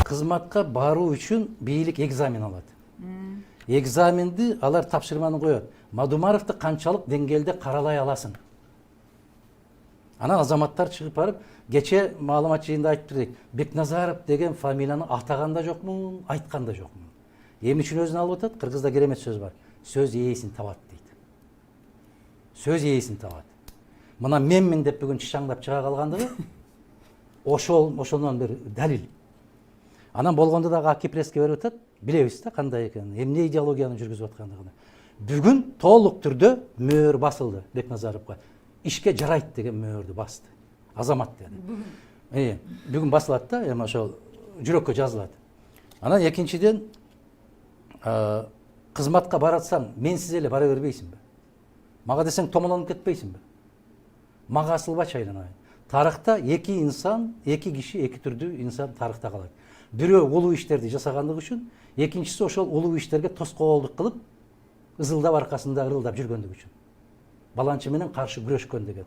кызматка баруу үчүн бийлик экзамен алат. Экзаменди алар тапшырманы коет. Мадумаровду канчалык деңгээлде каралай аласың? Анан азаматтар чыгып барып, кече маалымат жыйында айтып турдук. Бекназаров деген фамилияны атаган да жокмун, айткан да жокмун. Эмне үчүн өзүн алып атат? Кыргызда керемет сөз бар. Сөз ээсин табат дейт. Сөз ээсин табат. Мына менмин деп бүгүн чычаңдап чыга калгандыгы ошонун бир далил. Анан болгондо дагы Аки пресске берип атат. Билебиз да кандай экенин, эмне идеологияны жүргүзүп аткандыгын. Бүгүн толук түрдө мөөр басылды Бекназаровго. Ишке жарайт деген мөөрдү басты. Азамат деди. Бүгүн басылат да, эми ошол жүрөккө жазылат. Анан экинчиден кызматка баратсаң, менсиз эле бара бербейсиңби? Мага десең томолонуп кетпейсиңби? Мага асылбачы айланайын. Тарыхта эки инсан, эки киши, эки түрдүү инсан тарыхта калат. Бирөө улуу иштерди жасагандыгы үчүн, экинчиси ошол улуу иштерге тоскоолдук кылып, ызылдап аркасында ырылдап жүргөндүгү үчүн. Баланчы менен каршы күрөшкөн деген.